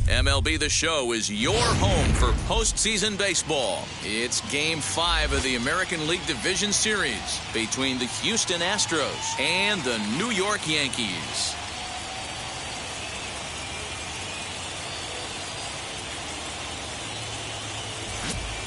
MLB The Show is your home for postseason baseball. It's Game 5 of the American League Division Series between the Houston Astros and the New York Yankees.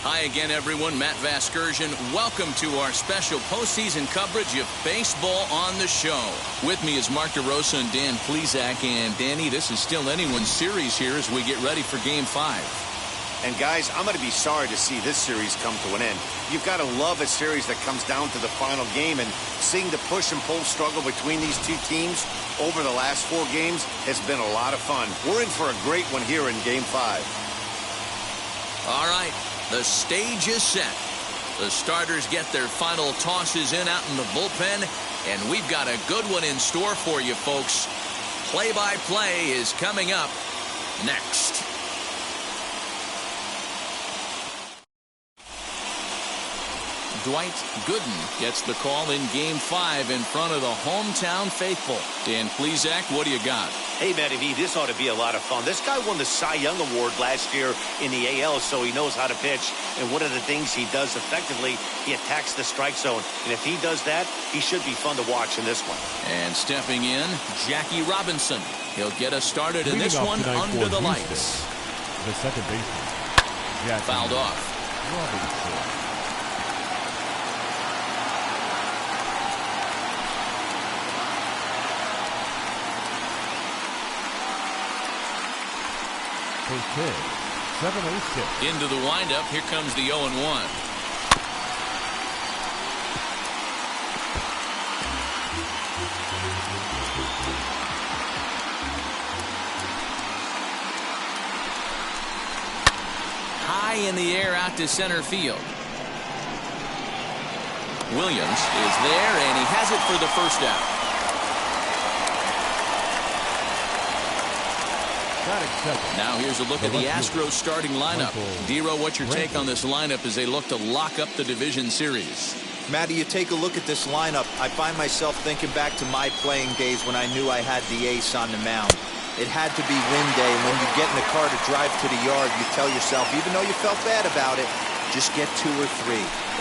Hi again, everyone. Matt Vasgersian. Welcome to our special postseason coverage of Baseball on the Show. With me is Mark DeRosa and Dan Plesac. And Danny, this is still anyone's series here as we get ready for Game 5. And guys, I'm going to be sorry to see this series come to an end. You've got to love a series that comes down to the final game, and seeing the push and pull struggle between these two teams over the last 4 games has been a lot of fun. We're in for a great one here in Game 5. All right. The stage is set. The starters get their final tosses in out in the bullpen, and we've got a good one in store for you, folks. Play-by-play is coming up next. Dwight Gooden gets the call in Game 5 in front of the hometown faithful. Dan Plesac, what do you got? Hey, Matty V, this ought to be a lot of fun. This guy won the Cy Young Award last year in the AL, so he knows how to pitch. And one of the things he does effectively, he attacks the strike zone. And if he does that, he should be fun to watch in this one. And stepping in, Jackie Robinson. He'll get us started in this one under the lights. The second baseman, Jackie fouled off. Robinson. Pitch, 7-0-6. Into the windup. Here comes the 0-1. High in the air out to center field. Williams is there, and he has it for the first out. Now here's a look at the Astros starting lineup. Dero, what's your take on this lineup as they look to lock up the division series? Matty, you take a look at this lineup. I find myself thinking back to my playing days when I knew I had the ace on the mound. It had to be win day, and when you get in the car to drive to the yard, you tell yourself, even though you felt bad about it, just get 2 or 3.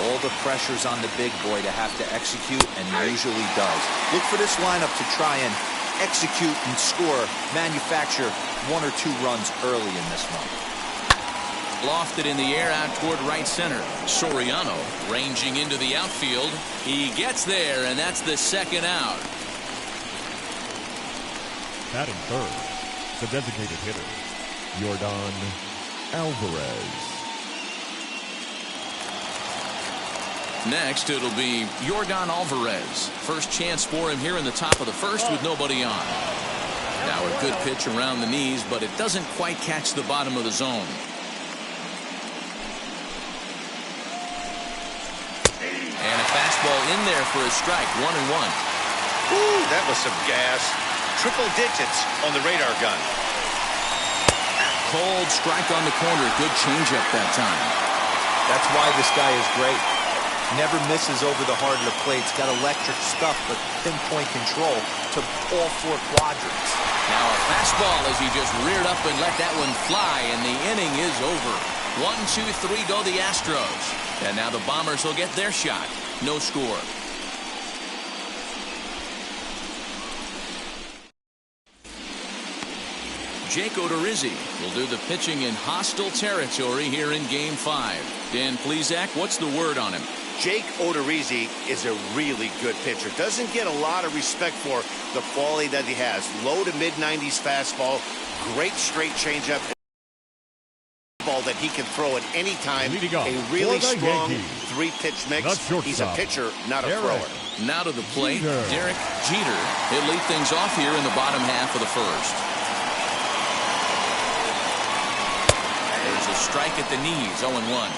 All the pressure's on the big boy to have to execute, and he usually does. Look for this lineup to try and execute and score, manufacture 1 or 2 runs early in this one. Lofted in the air out toward right center. Soriano ranging into the outfield. He gets there, and that's the second out. Batting third, the designated hitter, Yordan Alvarez. Next, it'll be Yordan Alvarez. First chance for him here in the top of the first with nobody on. Now a good pitch around the knees, but it doesn't quite catch the bottom of the zone. And a fastball in there for a strike, 1-1. Ooh, that was some gas. Triple digits on the radar gun. Cold strike on the corner. Good changeup that time. That's why this guy is great. Never misses over the heart of the plate. He's got electric stuff, but pinpoint control to all 4 quadrants. Now a fastball as he just reared up and let that one fly, and the inning is over. 1, 2, 3 go the Astros. And now the Bombers will get their shot. No score. Jake Odorizzi will do the pitching in hostile territory here in Game 5. Dan Plesac, what's the word on him? Jake Odorizzi is a really good pitcher. Doesn't get a lot of respect for the quality that he has. Low to mid-90s fastball, great straight changeup, ball that he can throw at any time. A really strong 3-pitch mix. He's a pitcher, not a thrower. Now to the plate, Derek Jeter. He'll lead things off here in the bottom half of the first. There's a strike at the knees, 0-1.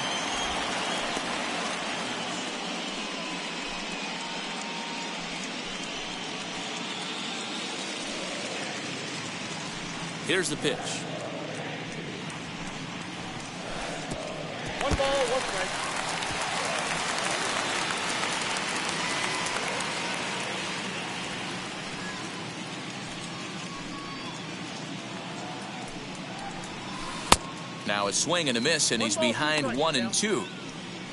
Here's the pitch. 1 ball, 1 strike. Now a swing and a miss, and he's behind 1-2.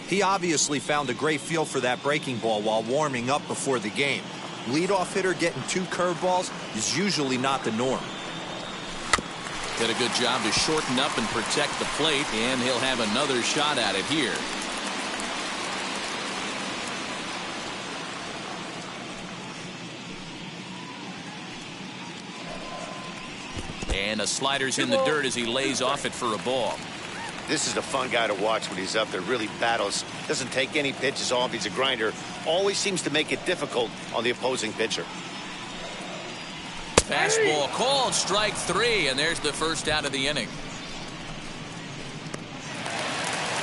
He obviously found a great feel for that breaking ball while warming up before the game. Leadoff hitter getting 2 curveballs is usually not the norm. Did a good job to shorten up and protect the plate, and he'll have another shot at it here. And a slider's in the dirt as he lays off it for a ball. This is a fun guy to watch when he's up there. Really battles. Doesn't take any pitches off. He's a grinder. Always seems to make it difficult on the opposing pitcher. Fastball called, strike 3, and there's the first out of the inning.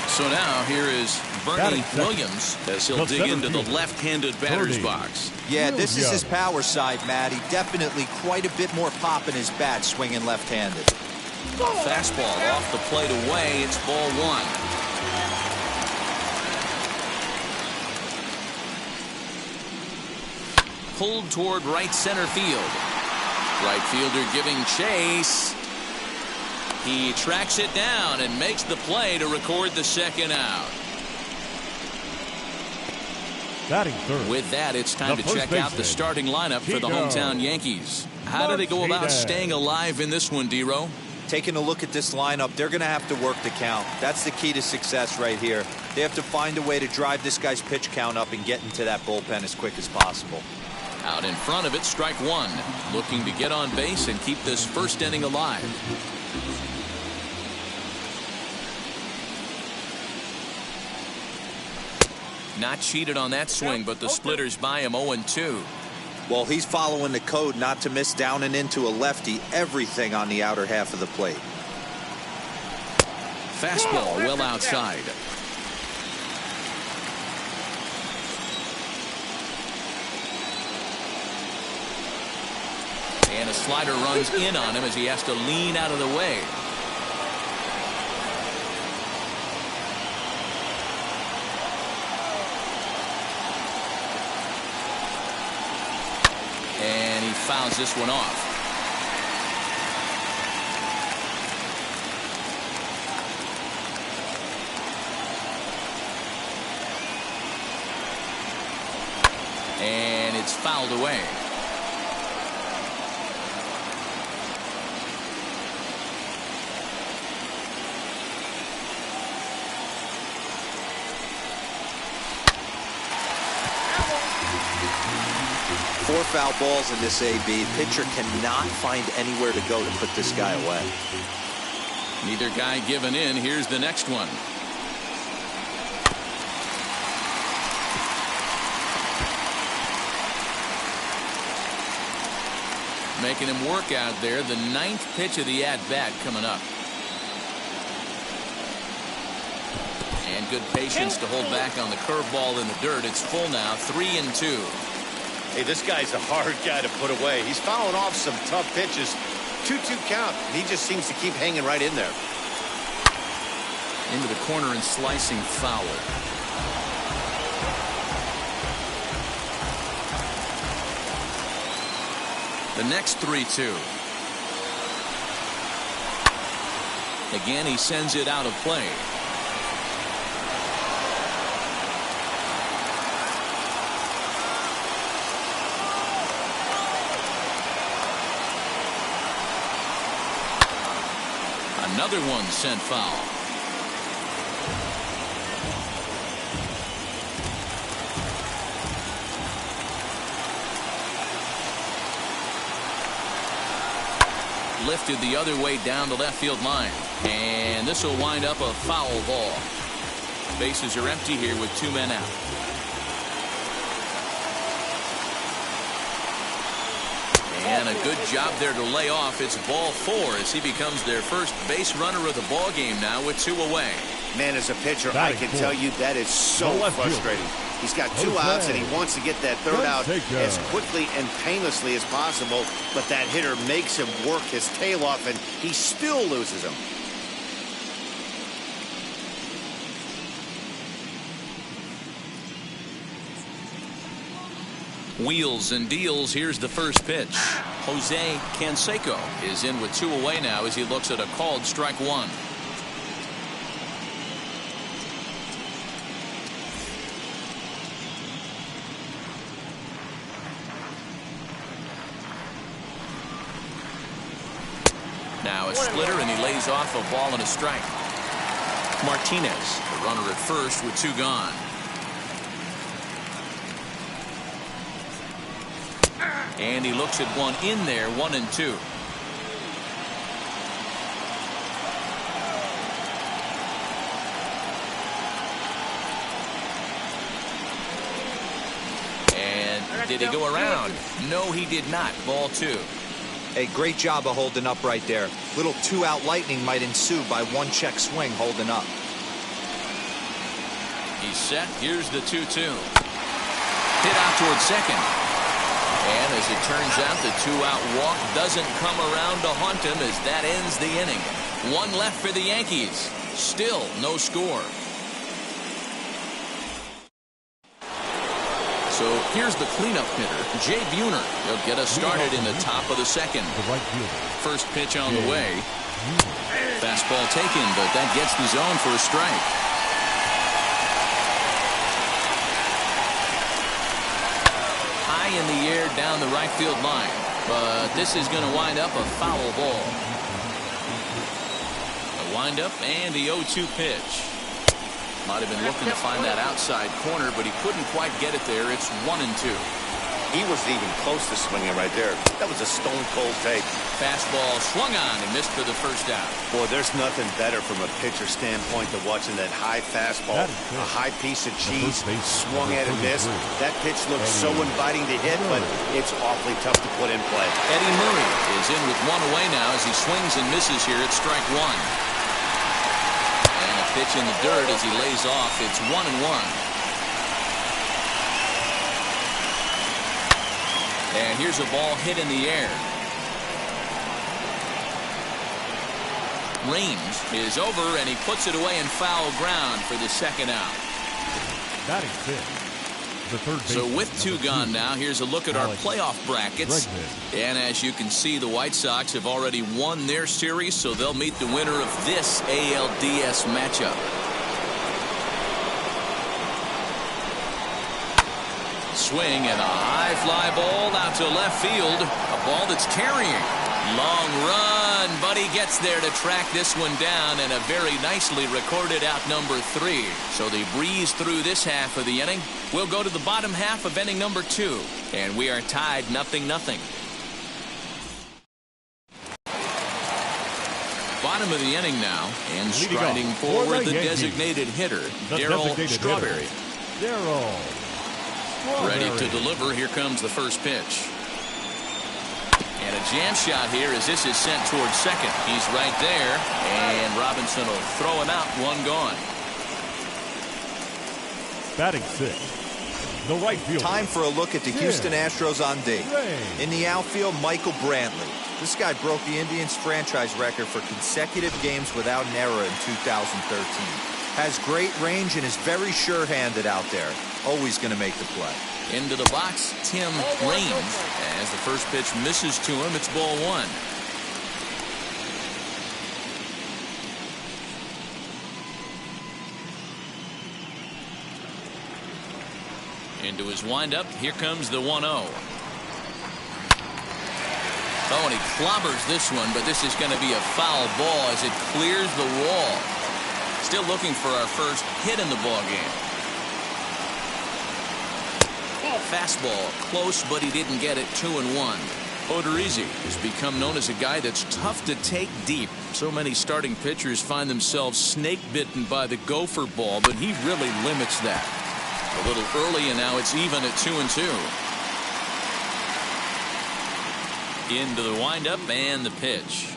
So now here is Bernie Williams as he'll dig into the left-handed batter's box. Yeah, this is his power side, Matty. Definitely quite a bit more pop in his bat swinging left-handed. Fastball off the plate away. It's ball 1. Pulled toward right center field. Right fielder giving chase. He tracks it down and makes the play to record the second out. Batting third. With that, it's time to check out the starting lineup for the hometown Yankees. How do they go about staying alive in this one, D-Row? Taking a look at this lineup, they're going to have to work the count. That's the key to success right here. They have to find a way to drive this guy's pitch count up and get into that bullpen as quick as possible. Out in front of it, strike 1. Looking to get on base and keep this first inning alive. Not cheated on that swing, but the splitters by him 0-2. Well, he's following the code not to miss down and into a lefty. Everything on the outer half of the plate. Fastball well outside. And a slider runs in on him as he has to lean out of the way. And he fouls this one off. And it's fouled away. Four foul balls in this AB. Pitcher cannot find anywhere to go to put this guy away. Neither guy giving in. Here's the next one. Making him work out there. The 9th pitch of the at-bat coming up. And good patience to hold back on the curveball in the dirt. It's full now, 3-2. Hey, this guy's a hard guy to put away. He's fouling off some tough pitches. 2-2 count. He just seems to keep hanging right in there. Into the corner and slicing foul. The next 3-2. Again, he sends it out of play. Another one sent foul. Lifted the other way down the left field line. And this will wind up a foul ball. Bases are empty here with 2 men out. And a good job there to lay off. It's ball 4 as he becomes their first base runner of the ball game now with 2 away. Man, as a pitcher, I can tell you that is so frustrating. He's got 2 outs, and he wants to get that 3rd out as quickly and painlessly as possible, but that hitter makes him work his tail off, and he still loses him. Wheels and deals. Here's the first pitch. Jose Canseco is in with 2 away now as he looks at a called strike 1. Now a splitter, and he lays off a ball and a strike. Martinez, the runner at first with 2 gone. And he looks at one in there, 1-2. And did he go around? No, he did not. Ball 2. Hey, great job of holding up right there. Little 2-out lightning might ensue by 1-check swing holding up. He's set. Here's the 2-2. Hit out towards second. And as it turns out, the 2-out walk doesn't come around to haunt him as that ends the inning. 1 left for the Yankees. Still no score. So here's the cleanup hitter, Jay Buhner. He'll get us started in the top of the second. First pitch on the way. Fastball taken, but that gets the zone for a strike. High in the air down the right field line, but this is going to wind up a foul ball. A windup and the 0-2 pitch. Might have been looking to find that outside corner, but he couldn't quite get it there. It's 1-2. He wasn't even close to swinging right there. That was a stone-cold take. Fastball swung on and missed for the first out. Boy, there's nothing better from a pitcher standpoint than watching that high fastball, a high piece of cheese, swung at and missed. That pitch looks so inviting to hit, but it's awfully tough to put in play. Eddie Murray is in with 1 away now as he swings and misses here at strike 1. And a pitch in the dirt as he lays off. It's 1-1. And here's a ball hit in the air. Range is over, and he puts it away in foul ground for the 2nd out. Batting fifth, the third baseman. So with 2 gone now, here's a look at our playoff brackets. And as you can see, the White Sox have already won their series, so they'll meet the winner of this ALDS matchup. Swing and a high fly ball out to left field. A ball that's carrying. Long run, but he gets there to track this one down, and a very nicely recorded out number 3. So they breeze through this half of the inning. We'll go to the bottom half of inning number 2, and we are tied 0-0. Bottom of the inning now, and striding forward the designated hitter, Darryl Strawberry. Ready to deliver. Here comes the first pitch. And a jam shot here as this is sent towards second. He's right there, and Robinson will throw him out. 1 gone. Batting sixth, the right field. Time for a look at the Houston Astros on D. In the outfield, Michael Brantley. This guy broke the Indians franchise record for consecutive games without an error in 2013. Has great range and is very sure-handed out there. Always going to make the play. Into the box, Tim Raines. As the first pitch misses to him, it's ball 1. Into his windup, here comes the 1-0. Oh, and he clobbers this one, but this is going to be a foul ball as it clears the wall. Still looking for our first hit in the ball game. Fastball close, but he didn't get it. 2-1. Odorizzi has become known as a guy that's tough to take deep. So many starting pitchers find themselves snake bitten by the gopher ball, but he really limits that. A little early, and now it's even at 2-2. Into the windup and the pitch.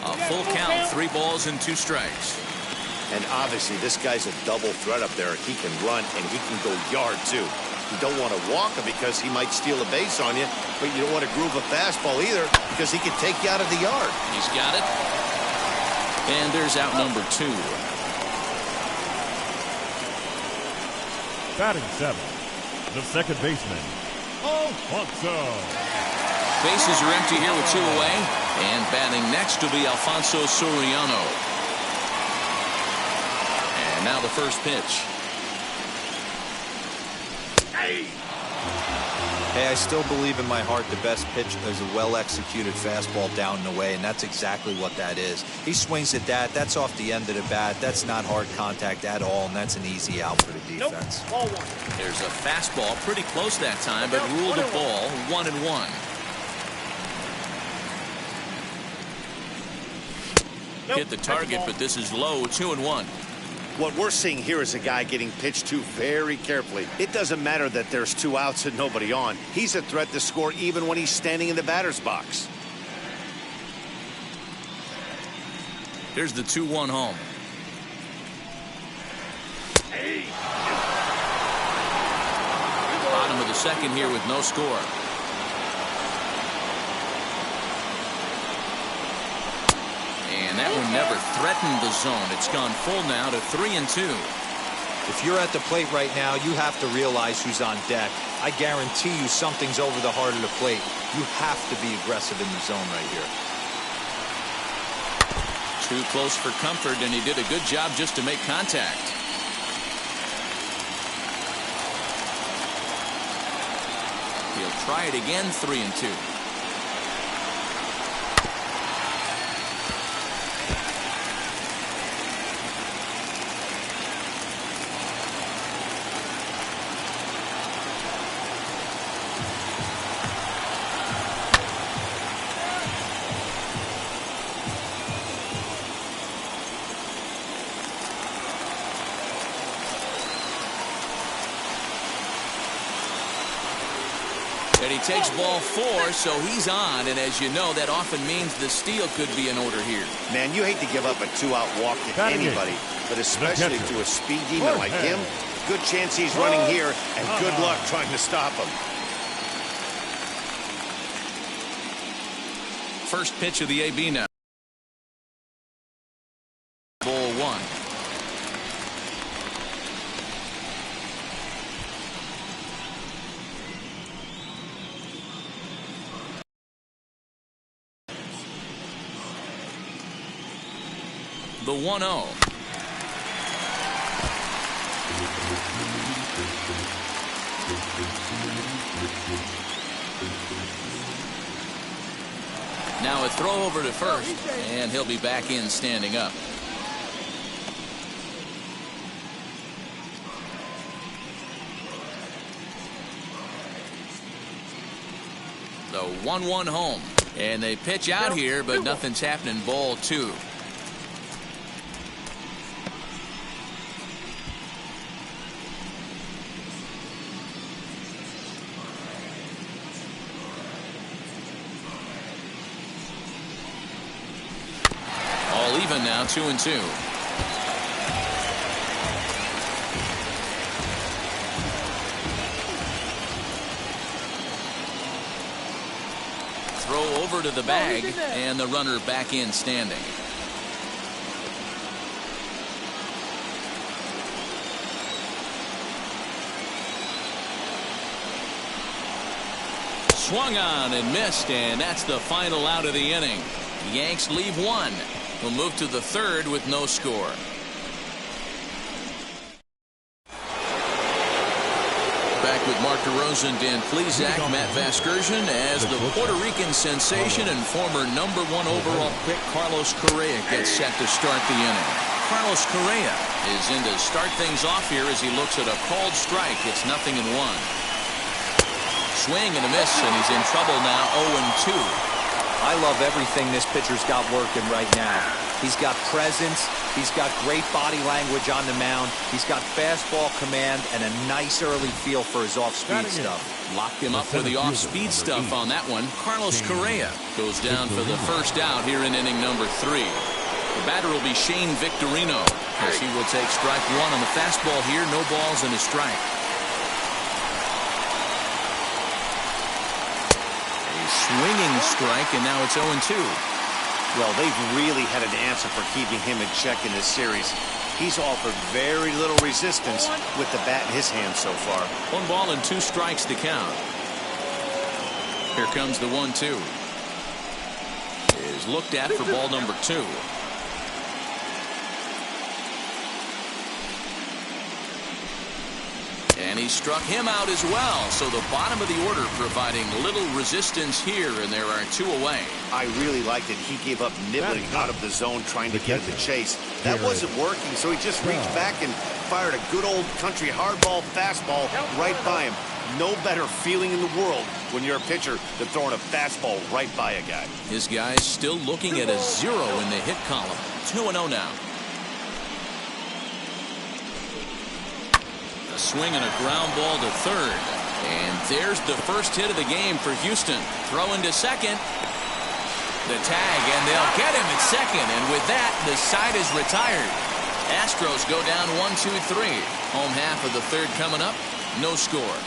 A full count, 3 balls and 2 strikes. And obviously, this guy's a double threat up there. He can run and he can go yard, too. You don't want to walk him because he might steal a base on you, but you don't want to groove a fastball either because he can take you out of the yard. He's got it. And there's out number 2. Batting 7, the second baseman, Alfonso. Bases are empty here with 2 away. And batting next will be Alfonso Soriano. And now the first pitch. Hey, I still believe in my heart the best pitch is a well-executed fastball down and away, and that's exactly what that is. He swings at that. That's off the end of the bat. That's not hard contact at all, and that's an easy out for the defense. Nope. Ball 1. There's a fastball pretty close that time, but ruled a ball 1-1. Nope. Hit the target, but this is low, 2-1. What we're seeing here is a guy getting pitched to very carefully. It doesn't matter that there's 2 outs and nobody on. He's a threat to score even when he's standing in the batter's box. Here's the 2-1 home. Bottom of the second here with no score. And that one never threatened the zone. It's gone full now to 3-2. If you're at the plate right now, you have to realize who's on deck. I guarantee you something's over the heart of the plate. You have to be aggressive in the zone right here. Too close for comfort, and he did a good job just to make contact. He'll try it again, 3-2. And he takes ball 4, so he's on. And as you know, that often means the steal could be in order here. Man, you hate to give up a 2-out walk to anybody, but especially to a speed demon like him. Good chance he's running here, and good luck trying to stop him. First pitch of the AB now. Ball 1. The 1-0. Now a throw over to first, and he'll be back in standing up. The 1-1 home. And they pitch out here, but nothing's happening. Ball 2. All even now, 2-2. Throw over to the bag, and the runner back in standing. Swung on and missed, and that's the final out of the inning. The Yanks leave 1. We'll move to the 3rd with no score. Back with Mark DeRosa and Dan Plesac, Matt Vasgersian, as the Puerto Rican sensation and former #1 overall pick Carlos Correa gets set to start the inning. Carlos Correa is in to start things off here as he looks at a called strike. It's 0-1. Swing and a miss, and he's in trouble now, 0-2. I love everything this pitcher's got working right now. He's got presence. He's got great body language on the mound. He's got fastball command and a nice early feel for his off-speed stuff. Locked him up with the off-speed stuff on that one. Carlos Correa goes down for the first out here in inning number 3. The batter will be Shane Victorino, as he will take strike 1 on the fastball here. No balls and a strike. A swinging strike, and now it's 0-2. Well, they've really had an answer for keeping him in check in this series. He's offered very little resistance with the bat in his hand so far. 1 ball and 2 strikes to count. Here comes the 1-2. Is looked at for ball number 2. And he struck him out as well. So the bottom of the order providing little resistance here, and there are 2 away. I really liked it. He gave up nibbling out of the zone trying to get at the chase. That wasn't working, so he just reached back and fired a good old country hardball fastball right by him. No better feeling in the world when you're a pitcher than throwing a fastball right by a guy. His guys still looking at a 0 in the hit column. 2-0 now. A swing and a ground ball to third. And there's the first hit of the game for Houston. Throw into second. The tag, and they'll get him at second. And with that, the side is retired. Astros go down 1-2-3. Home half of the third coming up. No score.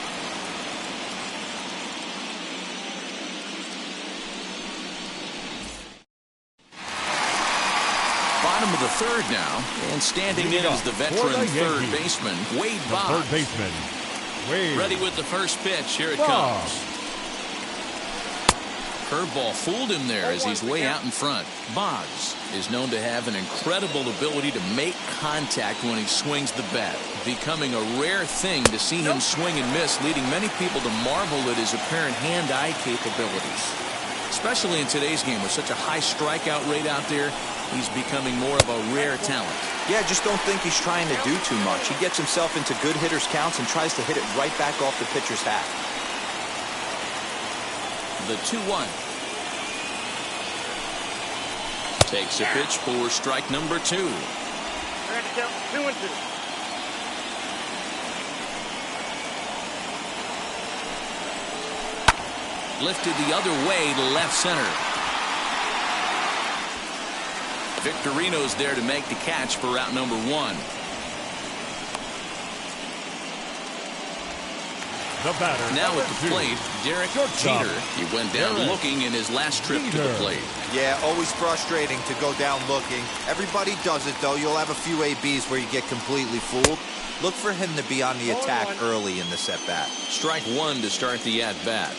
Bottom of the third now, and standing in is the veteran third baseman, Wade Boggs. Third baseman, Wade. Ready with the first pitch. Here it comes. Curveball fooled him there as he's way out in front. Boggs is known to have an incredible ability to make contact when he swings the bat, becoming a rare thing to see him swing and miss, leading many people to marvel at his apparent hand-eye capabilities. Especially in today's game with such a high strikeout rate out there, he's becoming more of a rare talent. Yeah, I just don't think he's trying to do too much. He gets himself into good hitters' counts and tries to hit it right back off the pitcher's hat. The 2-1. Takes a pitch for strike number 2. 2-2. Lifted the other way to left center. Victorino's there to make the catch for route number 1. The batter. Now at the plate, Derek Jeter. He went down looking in his last trip to the plate. Yeah, always frustrating to go down looking. Everybody does it, though. You'll have a few ABs where you get completely fooled. Look for him to be on the attack early in the at-bat. Strike 1 to start the at-bat.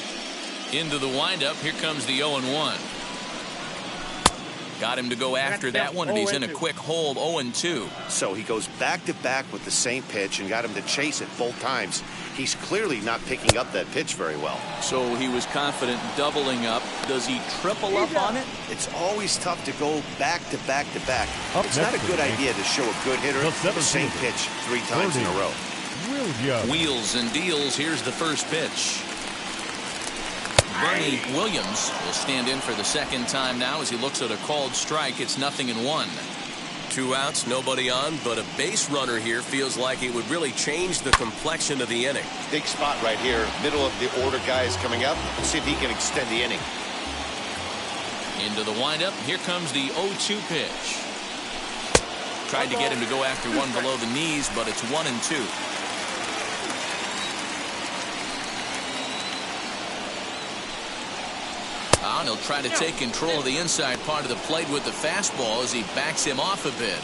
Into the windup. Here comes the 0-1. Got him to go after that one, and he's in a quick hold, 0-2. So he goes back-to-back with the same pitch and got him to chase it both times. He's clearly not picking up that pitch very well. So he was confident doubling up. Does he triple up on it? It's always tough to go back-to-back-to-back. It's not a good idea to show a good hitter the same pitch 3 times in a row. Wheels and deals. Here's the first pitch. Bernie Williams will stand in for the second time now as he looks at a called strike. It's 0-1. 2 outs, nobody on, but a base runner here feels like it would really change the complexion of the inning. Big spot right here. Middle of the order guy is coming up. Let's see if he can extend the inning. Into the windup. Here comes the 0-2 pitch. Tried to get him to go after one below the knees, but it's 1-2. And he'll try to take control of the inside part of the plate with the fastball as he backs him off a bit.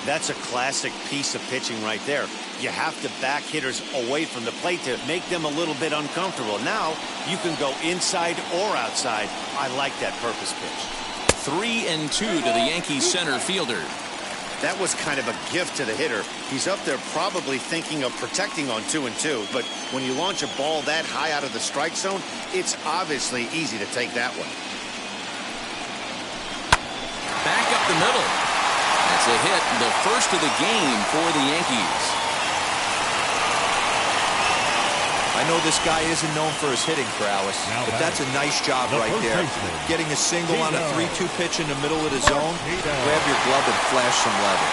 That's a classic piece of pitching right there. You have to back hitters away from the plate to make them a little bit uncomfortable. Now you can go inside or outside. I like that purpose pitch. 3-2 to the Yankees center fielder. That was kind of a gift to the hitter. He's up there probably thinking of protecting on 2-2, but when you launch a ball that high out of the strike zone, it's obviously easy to take that one. Back up the middle. That's a hit, the first of the game for the Yankees. I I know this guy isn't known for his hitting prowess, but that's a nice job right there. Getting a single on a 3-2 pitch in the middle of the zone, grab your glove and flash some leather.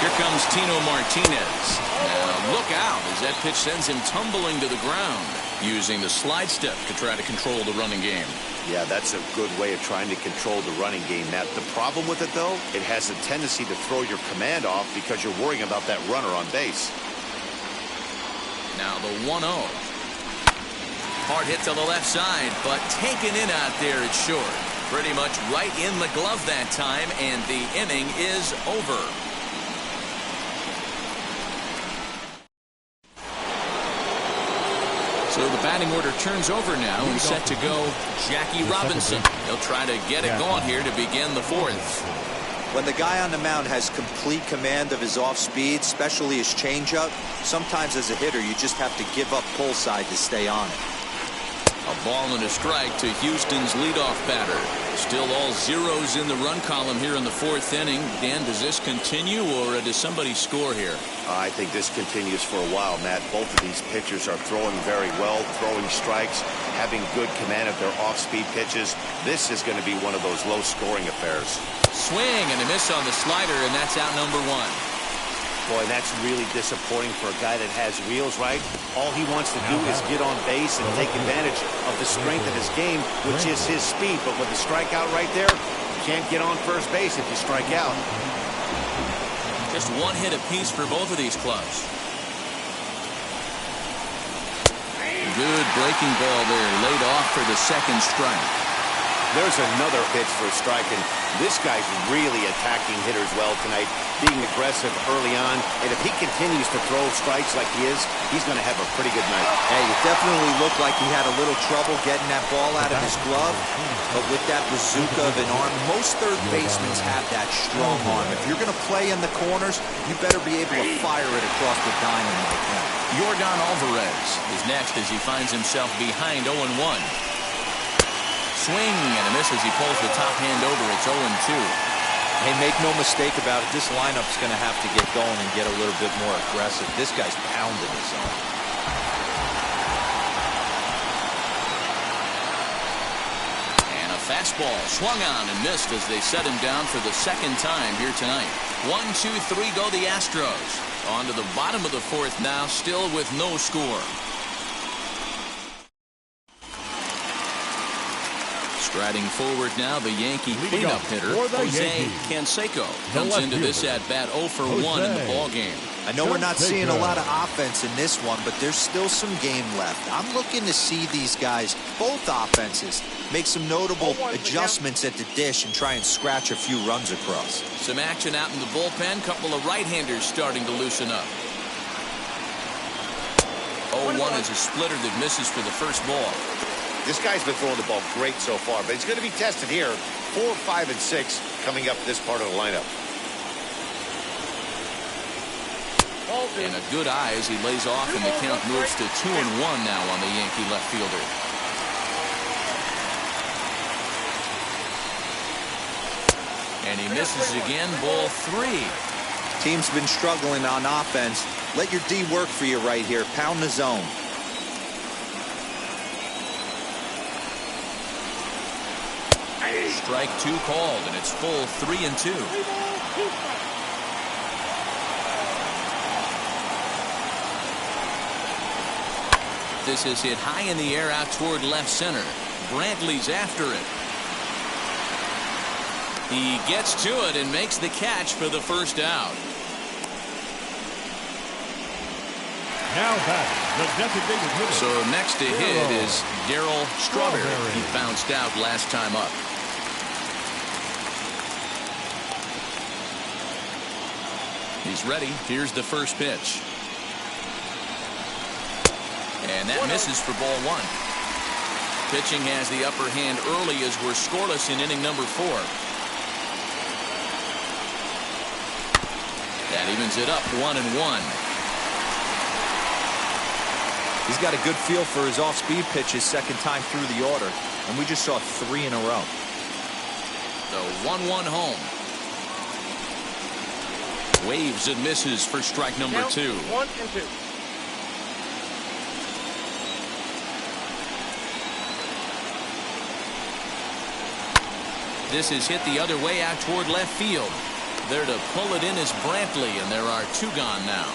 Here comes Tino Martinez. Now look out as that pitch sends him tumbling to the ground, using the slide step to try to control the running game. Yeah, that's a good way of trying to control the running game, Matt. The problem with it, though, it has a tendency to throw your command off because you're worrying about that runner on base. Now the 1-0. Hard hit to the left side, but taken in out there, it's short. Pretty much right in the glove that time, and the inning is over. So the batting order turns over now and set to go Jackie Robinson. He'll try to get it going here to begin the fourth. When the guy on the mound has complete command of his off speed, especially his changeup, sometimes as a hitter you just have to give up pull side to stay on it. A ball and a strike to Houston's leadoff batter. Still all zeros in the run column here in the fourth inning. Dan, does this continue or does somebody score here? I think this continues for a while, Matt. Both of these pitchers are throwing very well, throwing strikes, having good command of their off-speed pitches. This is going to be one of those low-scoring affairs. Swing and a miss on the slider, and that's out number one. Boy, that's really disappointing for a guy that has wheels, right? All he wants to do is get on base and take advantage of the strength of his game, which is his speed. But with the strikeout right there, you can't get on first base if you strike out. Just one hit apiece for both of these clubs. Good breaking ball there, laid off for the second strike. There's another pitch for a strike, and this guy's really attacking hitters well tonight, being aggressive early on. And if he continues to throw strikes like he is, he's going to have a pretty good night. Hey, it definitely looked like he had a little trouble getting that ball out of his glove. But with that bazooka of an arm, most third basemen have that strong arm. If you're going to play in the corners, you better be able to fire it across the diamond like that. Yordan Alvarez is next as he finds himself behind 0-1. Swing and a miss as he pulls the top hand over. It's 0-2. Hey, make no mistake about it. This lineup's going to have to get going and get a little bit more aggressive. This guy's pounding his own. And a fastball swung on and missed as they set him down for the second time here tonight. 1, 2, 3 go the Astros. On to the bottom of the fourth now, still with no score. Striding forward now, the Yankee cleanup hitter, Jose Canseco, comes into this at-bat 0 for 1 in the ballgame. I know we're not seeing a lot of offense in this one, but there's still some game left. I'm looking to see these guys, both offenses, make some notable adjustments at the dish and try and scratch a few runs across. Some action out in the bullpen. Couple of right-handers starting to loosen up. 0-1 is a splitter that misses for the first ball. This guy's been throwing the ball great so far, but he's going to be tested here. 4, 5, and 6 coming up this part of the lineup. And a good eye as he lays off, and the count moves to 2-1 now on the Yankee left fielder. And he misses again, ball 3. Team's been struggling on offense. Let your D work for you right here. Pound the zone. Strike 2 called, and it's full 3-2. This is hit high in the air out toward left center. Brantley's after it. He gets to it and makes the catch for the first out. Now batting, the designated hitter. So next to hit is Darryl Strawberry. He bounced out last time up. He's ready. Here's the first pitch. And that misses for ball 1. Pitching has the upper hand early as we're scoreless in inning number 4. That evens it up 1-1. He's got a good feel for his off-speed pitches second time through the order, and we just saw 3 in a row. The 1-1 home. Waves and misses for strike number 2. 1 and 2. This is hit the other way out toward left field. There to pull it in is Brantley, and there are 2 gone now.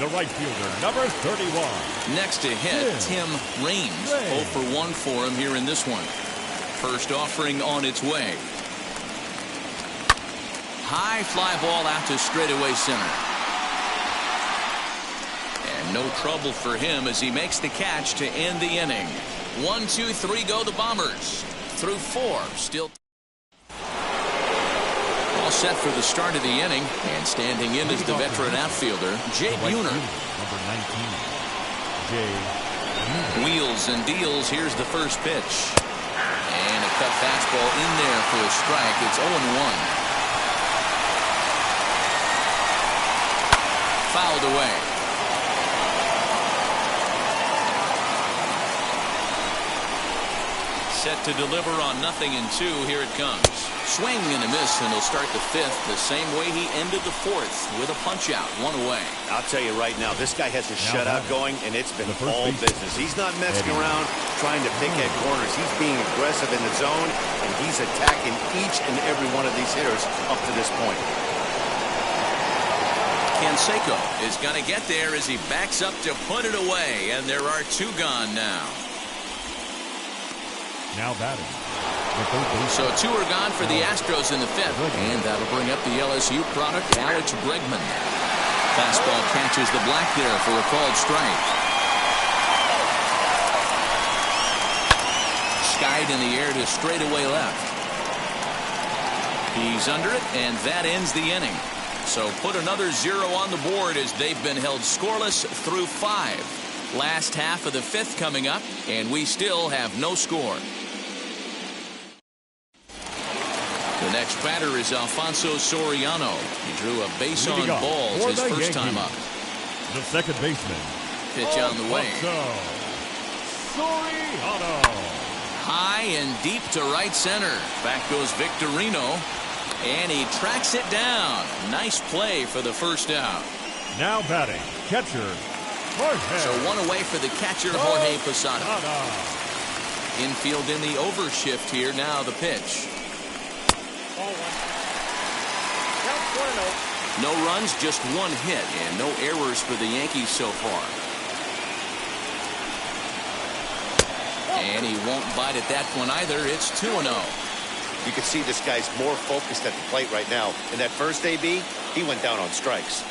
The right fielder, number 31. Next to hit, Tim Raines. 0 for 1 for him here in this one. First offering on its way. High fly ball out to straightaway center. And no trouble for him as he makes the catch to end the inning. 1, 2, 3 go the Bombers. Through 4. Still all set for the start of the inning. And standing in is the veteran outfielder, Jay Buhner. Number 19, Jay Buhner. Wheels and deals. Here's the first pitch. And a cut fastball in there for a strike. It's 0-1. Fouled away. Set to deliver on 0-2. Here it comes. Swing and a miss, and he'll start the 5th the same way he ended the 4th with a punch out, 1 away. I'll tell you right now, this guy has a shutout going, and it's been all business. He's not messing around trying to pick at corners. He's being aggressive in the zone, and he's attacking each and every one of these hitters up to this point. Canseco is going to get there as he backs up to put it away, and there are 2 gone now. Now batting. So 2 are gone for the Astros in the 5th, and that'll bring up the LSU product, Alex Bregman. Fastball catches the black there for a called strike. Skied in the air to straightaway left. He's under it, and that ends the inning. So put another 0 on the board as they've been held scoreless through 5. Last half of the 5th coming up, and we still have no score. The next batter is Alfonso Soriano. He drew a base on balls his first time up. The second baseman. Pitch on the way. Soriano. High and deep to right center. Back goes Victorino. And he tracks it down. Nice play for the first out. Now batting, catcher, Jorge. So 1 away for the catcher, Jorge Posada. Infield in the overshift here. Now the pitch. No runs, just 1 hit, and no errors for the Yankees so far. And he won't bite at that one either. It's 2-0. You can see this guy's more focused at the plate right now. In that first AB, he went down on strikes.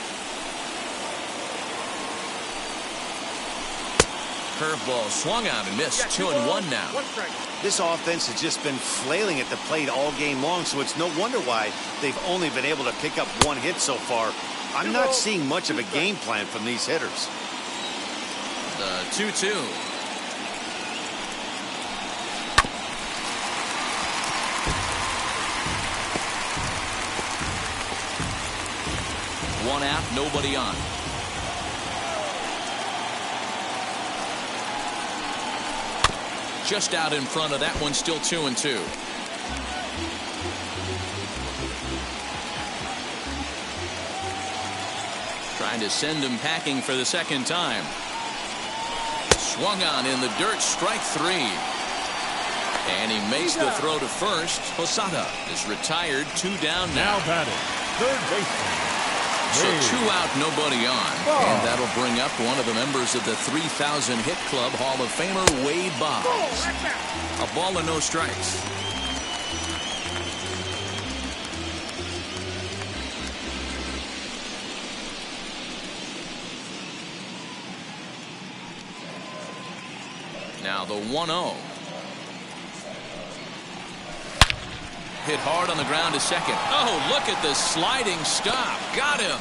Curveball swung out and missed. 2-1 now. This offense has just been flailing at the plate all game long, so it's no wonder why they've only been able to pick up 1 hit so far. I'm not seeing much of a game plan from these hitters. The 2-2. One out, nobody on. Just out in front of that one, still 2-2. Trying to send him packing for the second time. Swung on in the dirt, strike 3. And he makes the throw to first. Posada is retired, 2 down now. Now batting, third baseman. So 2 out, nobody on. And that'll bring up one of the members of the 3,000 hit club, Hall of Famer Wade Boggs. A ball and no strikes. Now the 1-0. Hit hard on the ground to second. Oh, look at the sliding stop. Got him.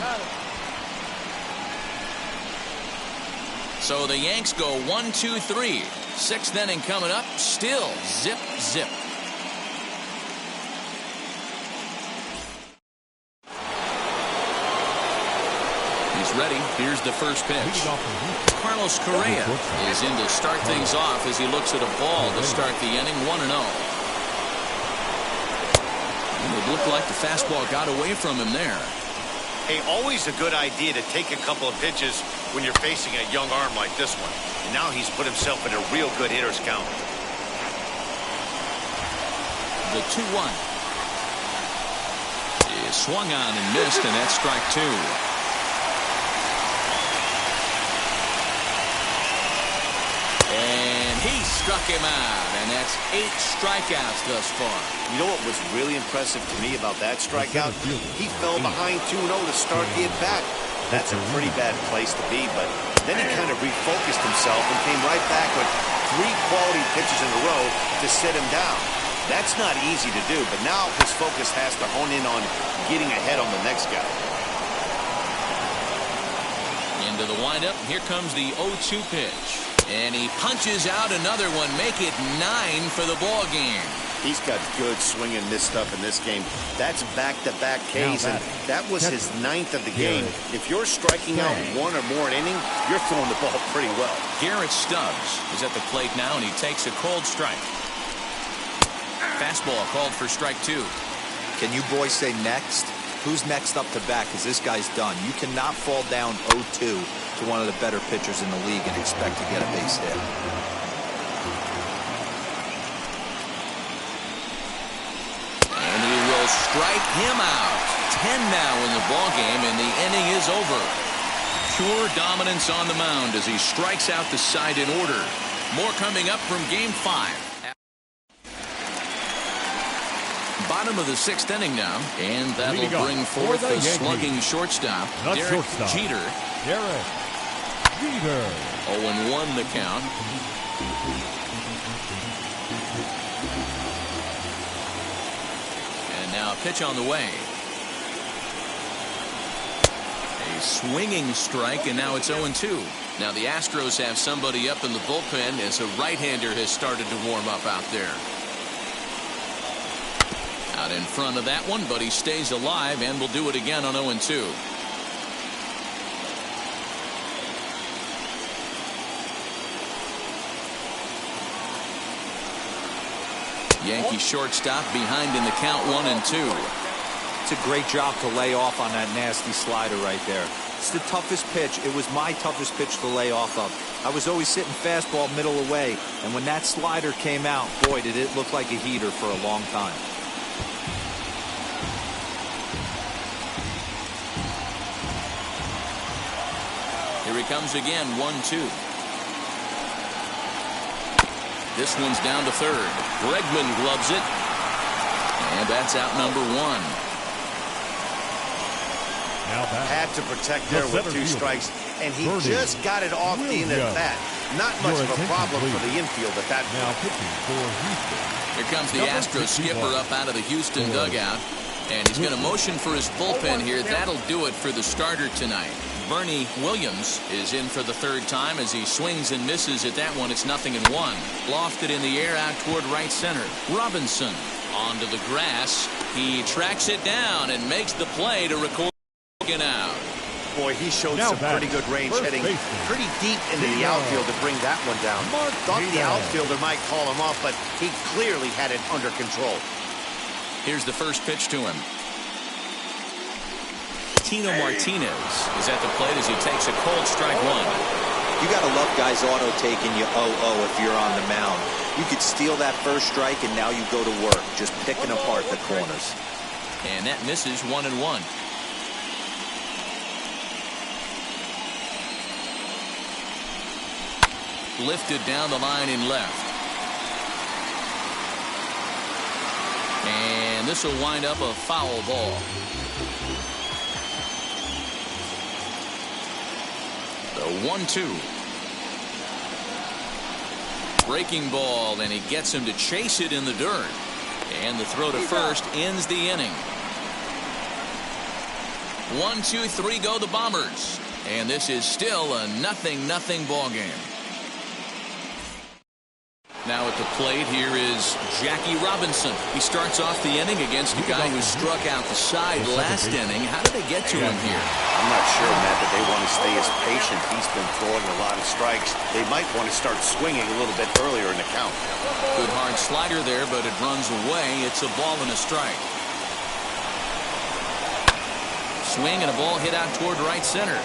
So the Yanks go 1, 2, 3. 6th inning coming up. Still zip, zip. He's ready. Here's the first pitch. Carlos Correa is in to start things off as he looks at a ball to start the inning. 1-0. It looked like the fastball got away from him there. Hey, always a good idea to take a couple of pitches when you're facing a young arm like this one. And now he's put himself in a real good hitter's count. The 2-1 is swung on and missed, and that's strike 2. And he struck him out, and that's 8 strikeouts thus far. You know what was really impressive to me about that strikeout? He fell behind 2-0 to start the at-bat. That's a pretty bad place to be, but then he kind of refocused himself and came right back with 3 quality pitches in a row to sit him down. That's not easy to do, but now his focus has to hone in on getting ahead on the next guy. Into the windup, here comes the 0-2 pitch. And he punches out another one, make it 9 for the ball game. He's got good swing and miss stuff in this game. That's back-to-back Ks, and that was his 9th of the game. If you're striking out 1 or more an inning, you're throwing the ball pretty well. Garrett Stubbs is at the plate now, and he takes a cold strike. Fastball called for strike 2. Can you boys say next? Who's next up to bat? Because this guy's done. You cannot fall down 0-2 to one of the better pitchers in the league and expect to get a base hit. And he will strike him out. 10 now in the ball game, and the inning is over. Pure dominance on the mound as he strikes out the side in order. More coming up from Game 5. Bottom of the 6th inning now, and that'll bring forth the slugging shortstop, Derek Jeter. Derek Jeter. 0-1 the count. And now a pitch on the way. A swinging strike, and now it's 0-2. Now the Astros have somebody up in the bullpen as a right-hander has started to warm up out there. Out in front of that one, but he stays alive and will do it again on 0-2. Yankee shortstop behind in the count 1-2. It's a great job to lay off on that nasty slider right there. It's the toughest pitch. It was my toughest pitch to lay off of. I was always sitting fastball middle away, and when that slider came out, boy, did it look like a heater for a long time. Here he comes again, 1-2. This one's down to third. Bregman gloves it. And that's out number 1. Had to protect there with 2 strikes, and he just got it off the end of the bat. Not much of a problem for the infield at that point. Here comes the Astros skipper up out of the Houston dugout. And he's going to motion for his bullpen here. That'll do it for the starter tonight. Bernie Williams is in for the 3rd time as he swings and misses at that one. It's 0-1. Lofted in the air out toward right center. Robinson onto the grass. He tracks it down and makes the play to record an out. Boy, he showed some pretty good range heading pretty deep into the outfield to bring that one down. Thought the outfielder might call him off, but he clearly had it under control. Here's the first pitch to him. Tino Martinez is at the plate as he takes a cold strike 1. You got to love guys auto taking you 0-0 if you're on the mound. You could steal that first strike and now you go to work just picking apart the corners. And that misses 1-1. Lifted down the line in left. And this will wind up a foul ball. The 1-2. Breaking ball, and he gets him to chase it in the dirt. And the throw to first ends the inning. 1, 2, 3 go the Bombers. And this is still a 0-0 ball game. Now at the plate, here is Jackie Robinson. He starts off the inning against a guy who struck out the side last inning. How did they get to him here? I'm not sure, Matt, that they want to stay as patient. He's been throwing a lot of strikes. They might want to start swinging a little bit earlier in the count. Good hard slider there, but it runs away. It's a ball and a strike. swing and a ball hit out toward right center.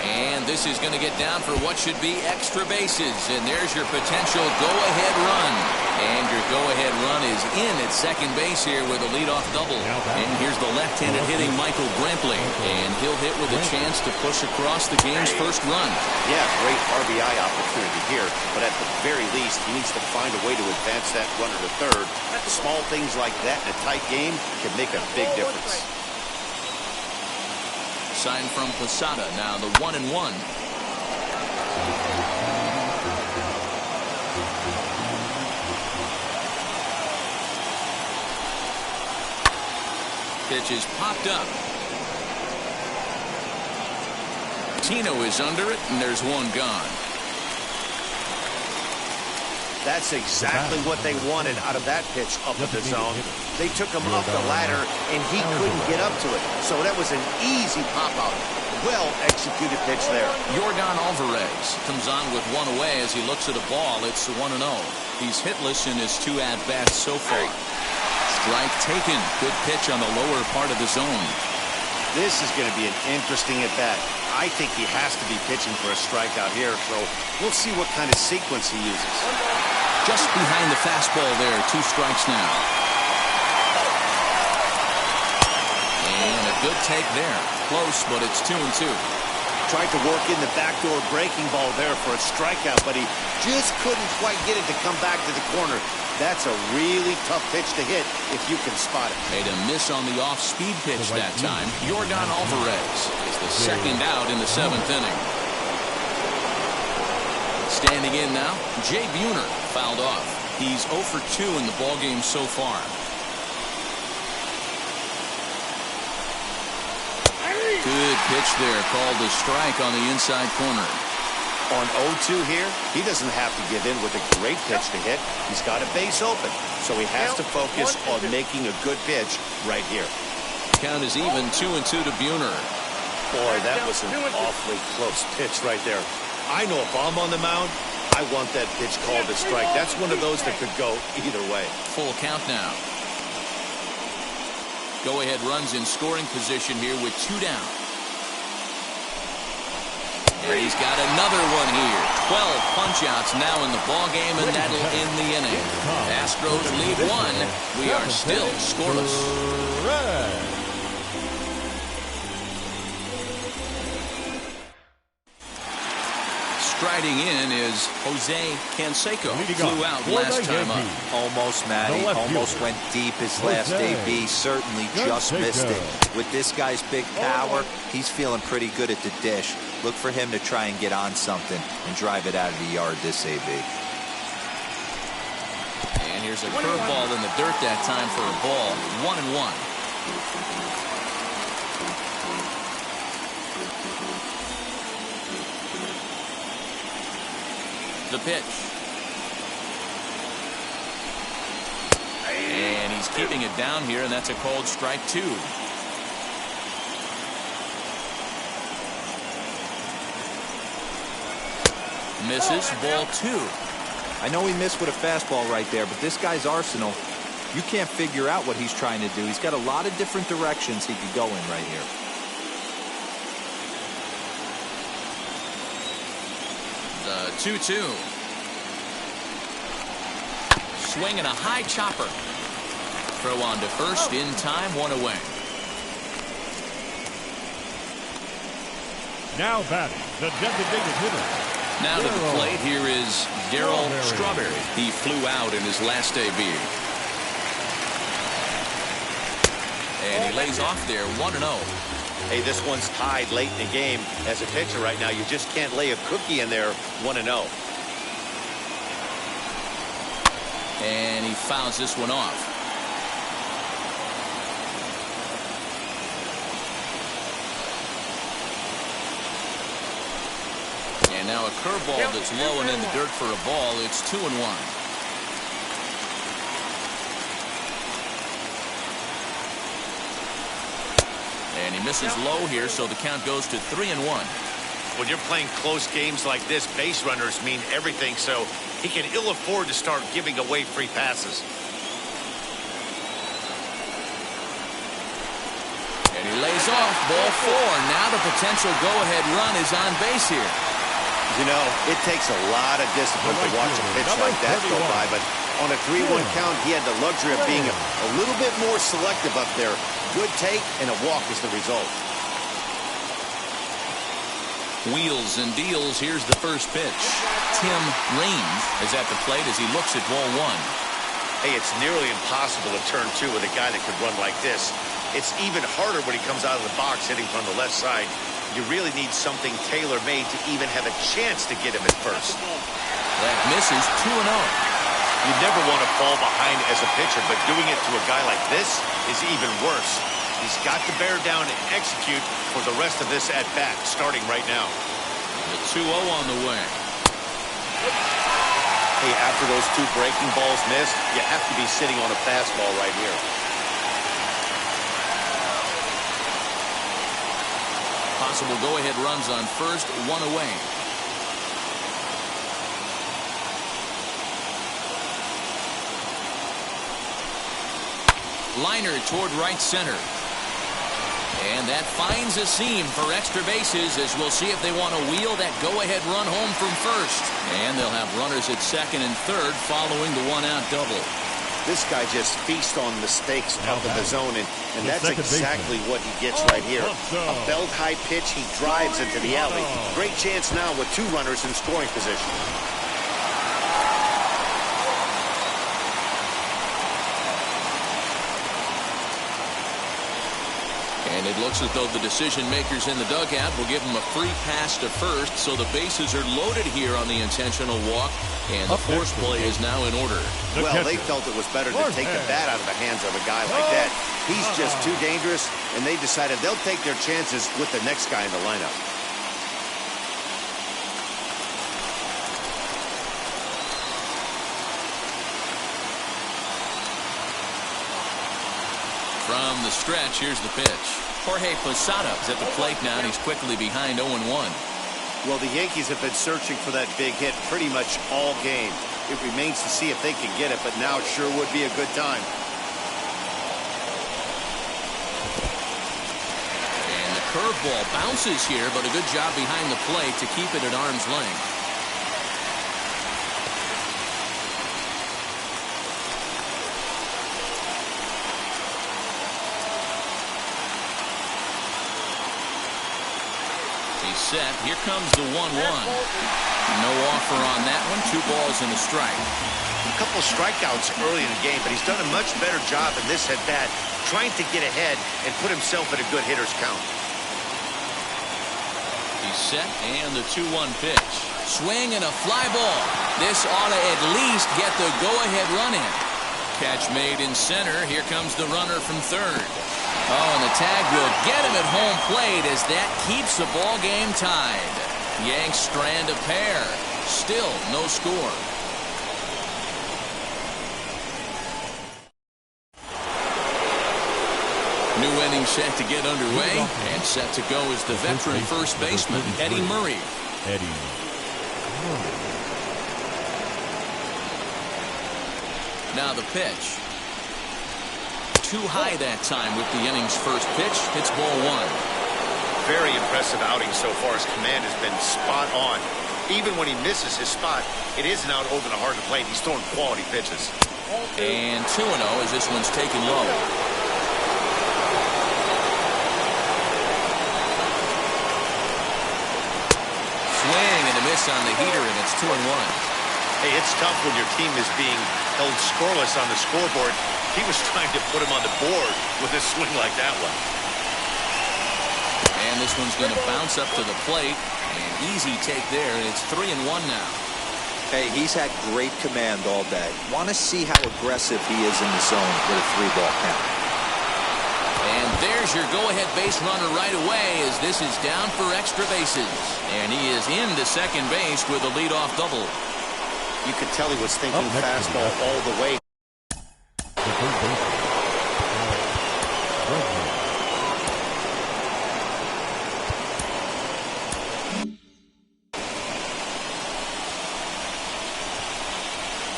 And this is going to get down for what should be extra bases. And there's your potential go-ahead run. And your go-ahead run is in at second base here with a leadoff double. And here's the left-handed hitting Michael Brantley. And he'll hit with a chance to push across the game's first run. Yeah, great RBI opportunity here. But at the very least, he needs to find a way to advance that runner to third. Small things like that in a tight game can make a big difference. Sign from Posada, now the 1-1. Pitch is popped up. Tino is under it, and there's one gone. That's exactly what they wanted out of that pitch up in the zone. They took him up the ladder, and he couldn't get up to it. So that was an easy pop-out. Well-executed pitch there. Yordan Alvarez comes on with one away as he looks at a ball. It's 1-0. He's hitless in his 2 at-bats so far. Strike taken. Good pitch on the lower part of the zone. This is going to be an interesting at-bat. I think he has to be pitching for a strikeout here, so we'll see what kind of sequence he uses. Just behind the fastball there. 2 strikes now. And a good take there. Close, but it's 2-2. Tried to work in the backdoor breaking ball there for a strikeout, but he just couldn't quite get it to come back to the corner. That's a really tough pitch to hit if you can spot it. Made a miss on the off-speed pitch that time. Yordan Alvarez is the second out in the 7th inning. Standing in now, Jay Buhner fouled off. He's 0 for 2 in the ballgame so far. Good pitch there, called a strike on the inside corner. On 0-2 here, he doesn't have to give in with a great pitch to hit. He's got a base open, so he has to focus on making a good pitch right here. Count is even, 2-2 to Buhner. Boy, that was an awfully close pitch right there. I know if I'm on the mound, I want that pitch called a strike. That's one of those that could go either way. Full count now. Go-ahead runs in scoring position here with 2 down. And he's got another one here. 12 punch-outs now in the ballgame, and that'll end the inning. Astros lead 1. We are still scoreless. Striding in is Jose Canseco. Flew out last time up. Almost, Matty. Almost went deep his last AB. Certainly just missed it. With this guy's big power, he's feeling pretty good at the dish. Look for him to try and get on something and drive it out of the yard this AB. And here's a curveball in the dirt that time for a ball. 1-1. The pitch. And he's keeping it down here, and that's a called strike 2. Misses, ball 2. I know he missed with a fastball right there, but this guy's arsenal, you can't figure out what he's trying to do. He's got a lot of different directions he could go in right here. The 2-2. Swing and a high chopper. Throw on to first in time, 1 away. Now batting, the designated hitter. Now to the plate, here is Darryl Strawberry. He flew out in his last AB. And he lays off there, 1-0. Hey, this one's tied late in the game. As a pitcher right now, you just can't lay a cookie in there, 1-0. And he fouls this one off. And now a curveball that's low and in the dirt for a ball. It's 2-1. And he misses low here, so the count goes to 3-1. When you're playing close games like this, base runners mean everything, so he can ill afford to start giving away free passes. And he lays off, ball 4. Now the potential go-ahead run is on base here. You know, it takes a lot of discipline to watch a pitch like that go by, but on a 3-1 count, he had the luxury of being a little bit more selective up there. Good take, and a walk is the result. Wheels and deals. Here's the first pitch. Tim Raines is at the plate as he looks at ball 1. Hey, it's nearly impossible to turn 2 with a guy that could run like this. It's even harder when he comes out of the box hitting from the left side. You really need something tailor-made to even have a chance to get him at first. That misses 2-0. You never want to fall behind as a pitcher, but doing it to a guy like this is even worse. He's got to bear down and execute for the rest of this at-bat, starting right now. The 2-0 on the way. Hey, after those 2 breaking balls missed, you have to be sitting on a fastball right here. Possible go-ahead runs on first, 1 away. Liner toward right center. And that finds a seam for extra bases, as we'll see if they want to wheel that go-ahead run home from first. And they'll have runners at second and third following the 1-out double. This guy just feasts on mistakes up in the zone, and that's exactly what he gets right here. A belt-high pitch, he drives into the alley. Great chance now with 2 runners in scoring position. And it looks as though the decision makers in the dugout will give him a free pass to first, so the bases are loaded here on the intentional walk, and the force play is now in order. Well, they felt it was better to take the bat out of the hands of a guy like that. He's just too dangerous, and they decided they'll take their chances with the next guy in the lineup. From the stretch, here's the pitch. Jorge Posada is at the plate now, and he's quickly behind 0-1. Well, the Yankees have been searching for that big hit pretty much all game. It remains to see if they can get it, but now it sure would be a good time. And the curveball bounces here, but a good job behind the plate to keep it at arm's length. Set. Here comes the 1-1. No offer on that one. 2 balls and a strike. A couple strikeouts early in the game, but he's done a much better job in this at-bat trying to get ahead and put himself at a good hitter's count. He's set, and the 2-1 pitch. Swing and a fly ball. This ought to at least get the go-ahead run in. Catch made in center. Here comes the runner from third. Oh, and the tag will get him at home plate as that keeps the ball game tied. Yanks strand a pair. Still no score. New inning set to get underway, and set to go is the veteran first baseman, Eddie Murray. Now the pitch. Too high that time with the inning's first pitch. It's ball 1. Very impressive outing so far. His command has been spot on. Even when he misses his spot, it isn't out over the heart of the plate. He's throwing quality pitches. And 2-0 as this one's taken low. Swing and a miss on the heater, and it's 2-1. Hey, it's tough when your team is being held scoreless on the scoreboard. He was trying to put him on the board with a swing like that one. And this one's going to bounce up to the plate. An easy take there, and it's 3-1 now. Hey, he's had great command all day. Want to see how aggressive he is in the zone with a 3-ball count. And there's your go-ahead base runner right away as this is down for extra bases. And he is into second base with a leadoff double. You could tell he was thinking fastball all the way.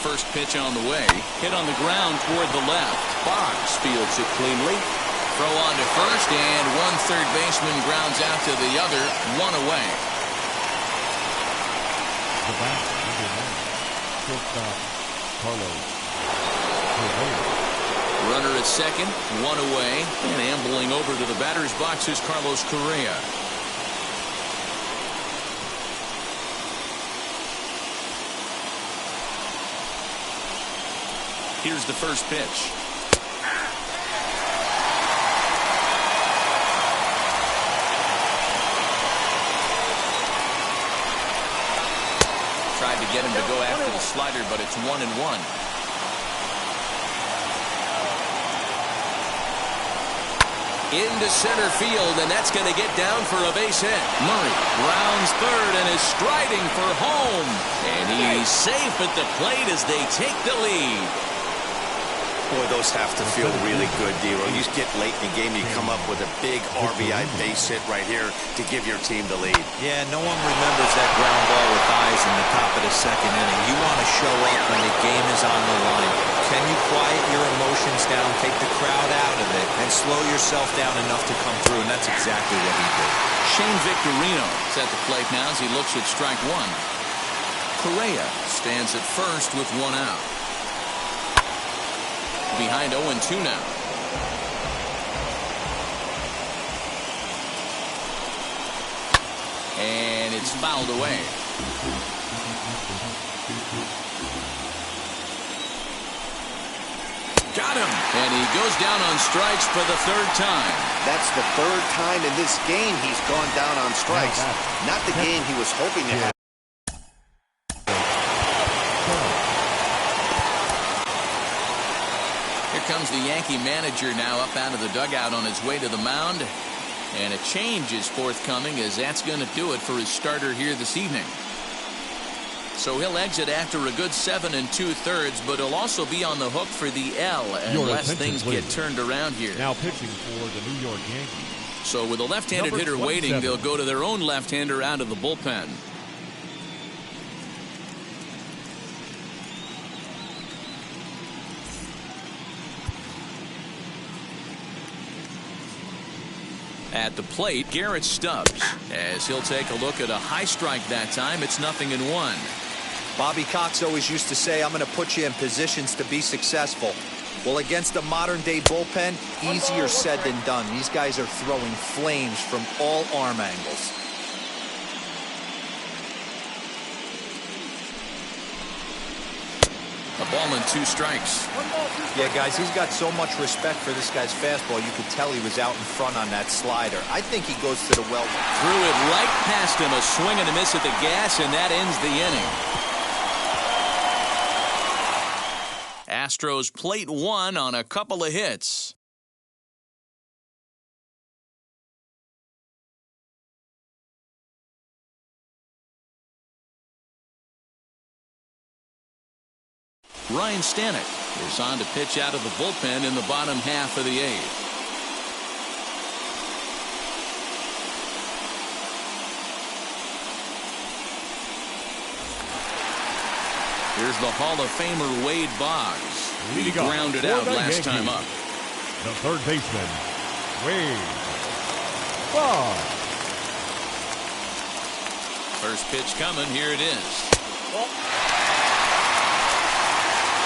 First pitch on the way. Hit on the ground toward the left. Boggs fields it cleanly. Throw on to first, and one third baseman grounds out to the other, one away. The back, number 1, shortstop, Carlos Correa. Runner at second, one away, and ambling over to the batter's box is Carlos Correa. Here's the first pitch. Tried to get him to go after the slider, but it's 1-1. Into center field, and that's going to get down for a base hit. Murray rounds third and is striding for home. And he's safe at the plate as they take the lead. Boy, those have to feel really good, D-Roy. You get late in the game, you come up with a big RBI base hit right here to give your team the lead. Yeah, no one remembers that ground ball with eyes in the top of the second inning. You want to show up when the game is on the line. Can you quiet your emotions down, take the crowd out of it, and slow yourself down enough to come through? And that's exactly what he did. Shane Victorino is at the plate now as he looks at strike one. Correa stands at first with one out. Behind 0-2 now. And it's fouled away. Got him. And he goes down on strikes for the third time. That's the third time in this game he's gone down on strikes. Not the game he was hoping to have. Here comes the Yankee manager now up out of the dugout on his way to the mound. And a change is forthcoming, as that's going to do it for his starter here this evening. So he'll exit after a good 7 2/3, but he'll also be on the hook for the L unless things get turned around here. Now pitching for the New York Yankees. So with a left-handed hitter waiting, they'll go to their own left-hander out of the bullpen. At the plate, Garrett Stubbs, as he'll take a look at a high strike that time. It's 0-1. Bobby Cox always used to say, I'm going to put you in positions to be successful. Well, against a modern-day bullpen, easier said than done. These guys are throwing flames from all arm angles. A ball and 2 strikes. Yeah, guys, he's got so much respect for this guy's fastball. You could tell he was out in front on that slider. I think he goes to the well. Threw it right past him. A swing and a miss at the gas, and that ends the inning. Astros plate 1 on a couple of hits. Ryan Stanek is on to pitch out of the bullpen in the bottom half of the 8th. Here's the Hall of Famer Wade Boggs. He grounded out last time up. The third baseman, Wade Boggs. First pitch coming. Here it is.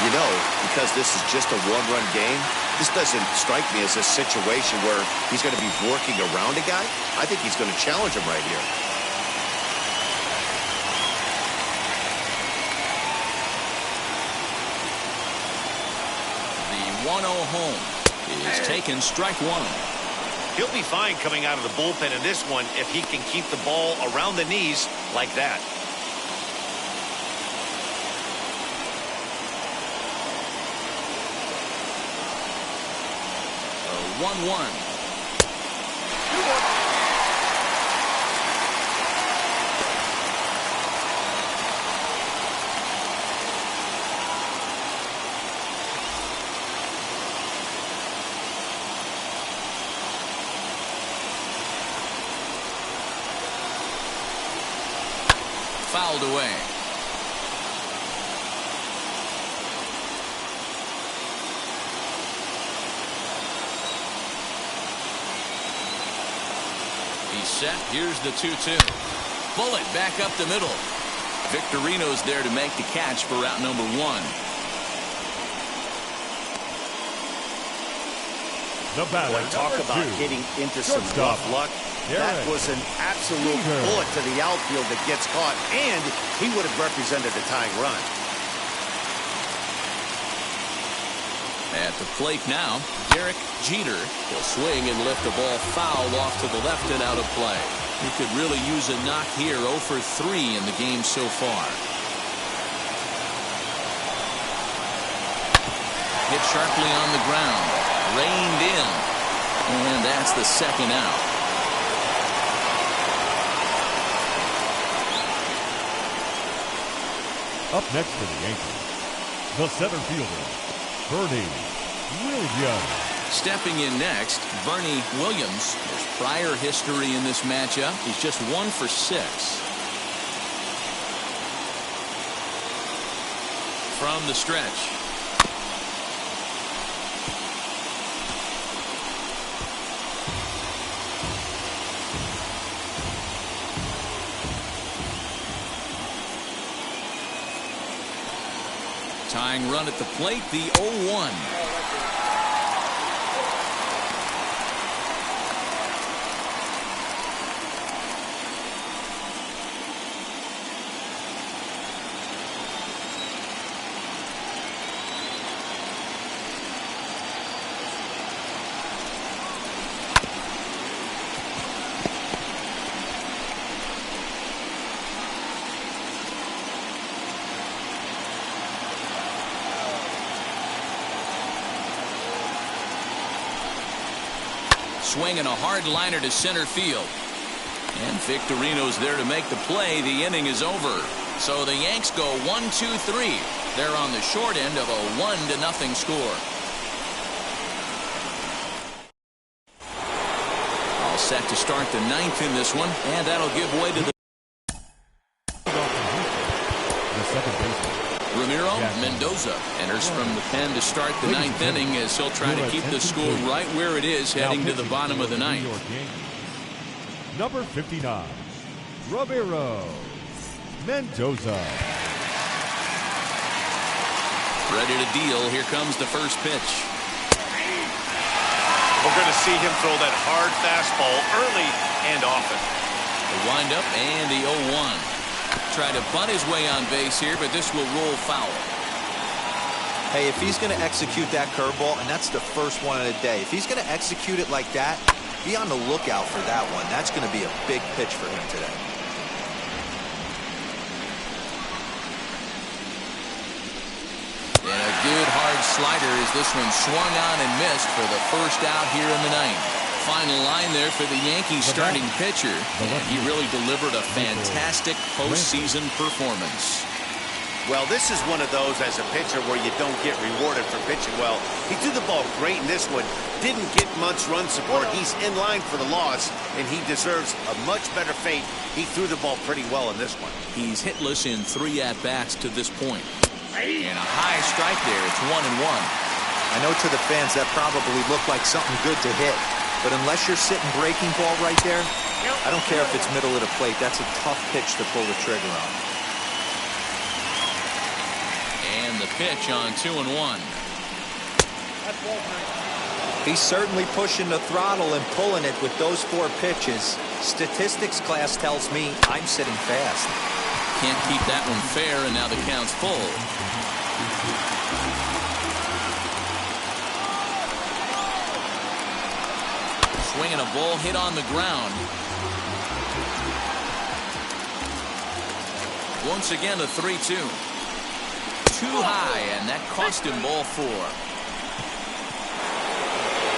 You know, because this is just a one-run game, this doesn't strike me as a situation where he's going to be working around a guy. I think he's going to challenge him right here. The 1-0 home is taken, strike one. He'll be fine coming out of the bullpen in this one if he can keep the ball around the knees like that. 1-1. Fouled away. He's set. Here's the 2-2. Bullet back up the middle. Victorino's there to make the catch for out number 1. The batter, Talk about getting into some rough luck. That was an absolute bullet to the outfield that gets caught, and he would have represented a tying run. At the plate now, Derek Jeter will swing and lift the ball foul off to the left and out of play. He could really use a knock here. 0 for 3 in the game so far. Hit sharply on the ground. Reined in. And that's the second out. Up next for the Yankees, the center fielder, Bernie Williams. Stepping in next, Bernie Williams. There's prior history in this matchup. He's just 1 for 6. From the stretch. Tying run at the plate, the 0-1. Swinging a hard liner to center field. And Victorino's there to make the play. The inning is over. So the Yanks go 1-2-3. They're on the short end of a 1-0 score. All set to start the 9th in this one. And that'll give way to the second baseman, Ramiro Mendoza enters from the pen to start the 9th inning as he'll try to keep the score right where it is heading to the bottom of the 9th. Number 59, Ramiro Mendoza. Ready to deal. Here comes the first pitch. We're going to see him throw that hard fastball early and often. The windup and the 0-1. Try to bunt his way on base here, but this will roll foul. Hey, if he's going to execute that curveball, and that's the first one of the day, if he's going to execute it like that, be on the lookout for that one. That's going to be a big pitch for him today. And a good hard slider as this one swung on and missed for the first out here in the 9th. Final line there for the Yankees starting pitcher. And he really delivered a fantastic postseason performance. Well, this is one of those as a pitcher where you don't get rewarded for pitching well. He threw the ball great in this one. Didn't get much run support. He's in line for the loss, and he deserves a much better fate. He threw the ball pretty well in this one. He's hitless in 3 at-bats to this point. And a high strike there. It's 1-1. I know to the fans that probably looked like something good to hit. But unless you're sitting breaking ball right there, I don't care if it's middle of the plate. That's a tough pitch to pull the trigger on. And the pitch on 2-1. He's certainly pushing the throttle and pulling it with those 4 pitches. Statistics class tells me I'm sitting fast. Can't keep that one fair, and now the count's full. Swinging a ball hit on the ground. Once again a 3-2. Too high, and that cost him ball 4.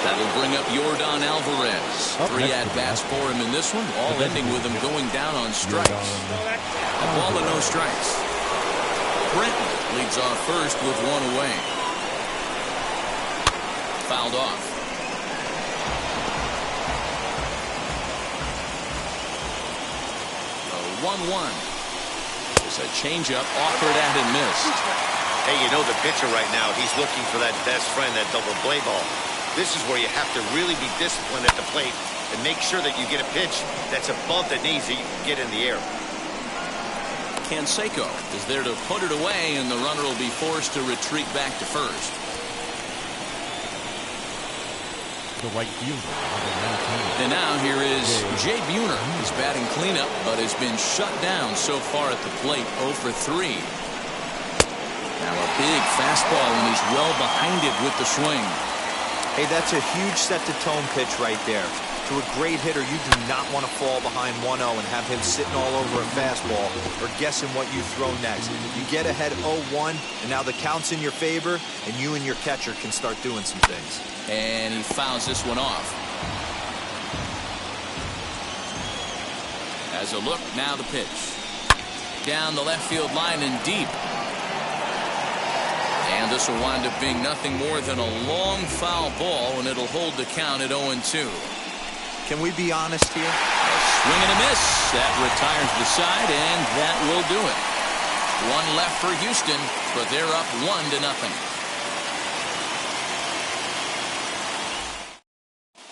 That'll bring up Yordan Alvarez. 3 at-bats for him in this one, all ending with him going down on strikes. A ball and no strikes. Brantley leads off first with 1 away. Fouled off. 1-1. It's a changeup offered at and missed. Hey, you know the pitcher right now, he's looking for that best friend, that double play ball. This is where you have to really be disciplined at the plate and make sure that you get a pitch that's above the knees that you can get in the air. Canseco is there to put it away, and the runner will be forced to retreat back to first. The right fielder, number 19. And now here is Jay Buhner. He's batting cleanup, but has been shut down so far at the plate, 0 for 3. Now a big fastball, and he's well behind it with the swing. Hey, that's a huge set-the-tone pitch right there. To a great hitter, you do not want to fall behind 1-0 and have him sitting all over a fastball or guessing what you throw next. You get ahead 0-1, and now the count's in your favor, and you and your catcher can start doing some things. And he fouls this one off. As a look, now the pitch. Down the left field line and deep. And this will wind up being nothing more than a long foul ball, and it'll hold the count at 0-2. Can we be honest here? A swing and a miss. That retires the side, and that will do it. One left for Houston, but they're up 1-0.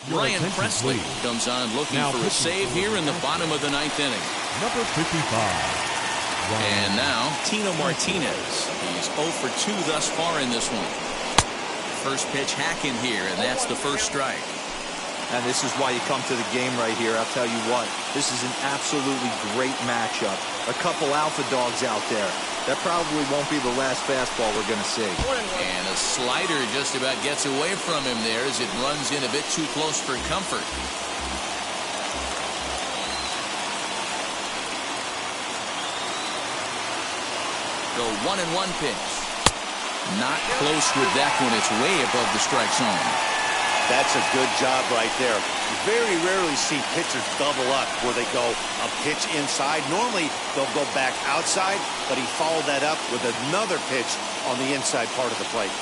Ryan Presley comes on looking for a save here in the bottom of the 9th inning. Number 55. And now Tino Martinez. He's 0 for 2 thus far in this one. First pitch hacking here, and that's the first strike. And this is why you come to the game right here. I'll tell you what, this is an absolutely great matchup. A couple alpha dogs out there. That probably won't be the last fastball we're going to see. And a slider just about gets away from him there as it runs in a bit too close for comfort. The 1-1 pitch. Not close with that one. It's way above the strike zone. That's a good job right there. You very rarely see pitchers double up where they go a pitch inside. Normally, they'll go back outside, but he followed that up with another pitch on the inside part of the plate.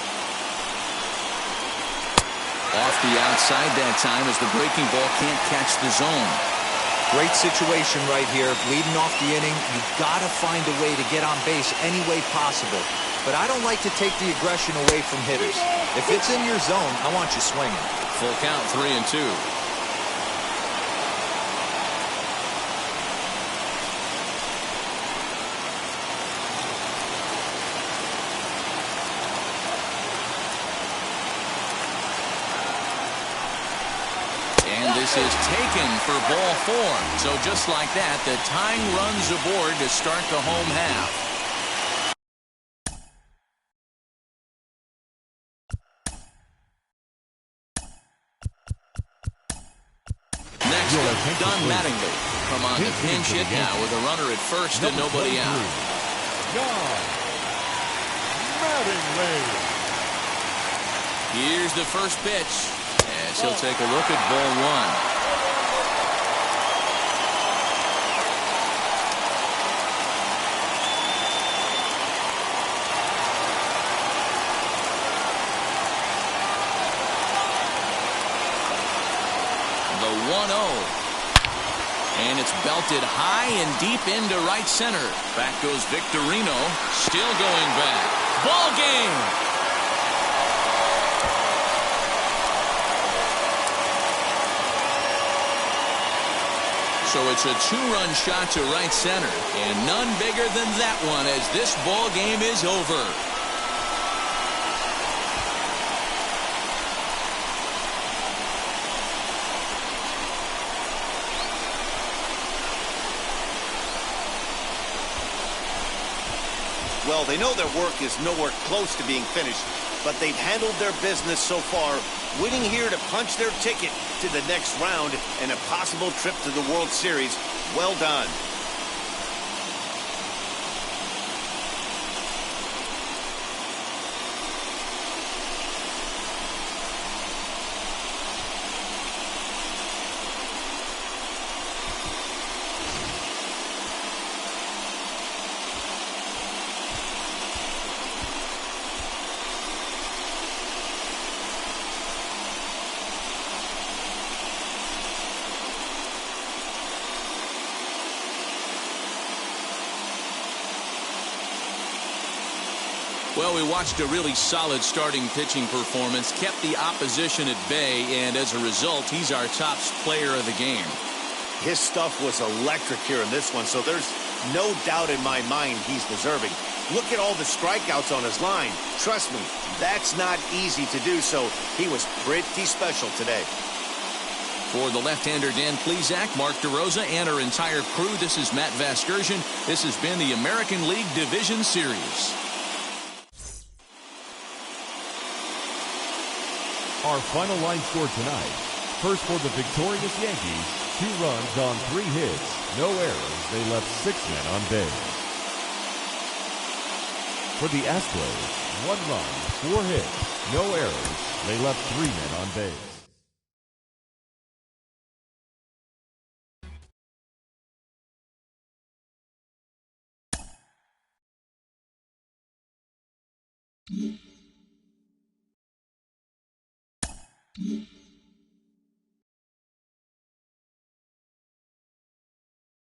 Off the outside that time as the breaking ball can't catch the zone. Great situation right here. Leading off the inning, you've got to find a way to get on base any way possible. But I don't like to take the aggression away from hitters. If it's in your zone, I want you swinging. Full count, 3-2. And this is taken for ball 4. So just like that, the tying runs aboard to start the home half. Don Mattingly come on to pinch hit now with a runner at first and nobody out. Don Mattingly. Here's the first pitch as he'll take a look at ball 1. The 1-0. And it's belted high and deep into right center. Back goes Victorino. Still going back. Ball game. So it's a 2-run shot to right center. And none bigger than that one as this ball game is over. Well, they know their work is nowhere close to being finished, but they've handled their business so far, winning here to punch their ticket to the next round and a possible trip to the World Series. Well done. Well, we watched a really solid starting pitching performance, kept the opposition at bay, and as a result, he's our top player of the game. His stuff was electric here in this one, so there's no doubt in my mind he's deserving. Look at all the strikeouts on his line. Trust me, that's not easy to do, so he was pretty special today. For the left-hander Dan Plesac, Mark DeRosa, and our entire crew, this is Matt Vasgersian. This has been the American League Division Series. Our final line score tonight. First for the victorious Yankees, 2 runs on 3 hits, no errors. They left 6 men on base. For the Astros, 1 run, 4 hits, no errors. They left 3 men on base.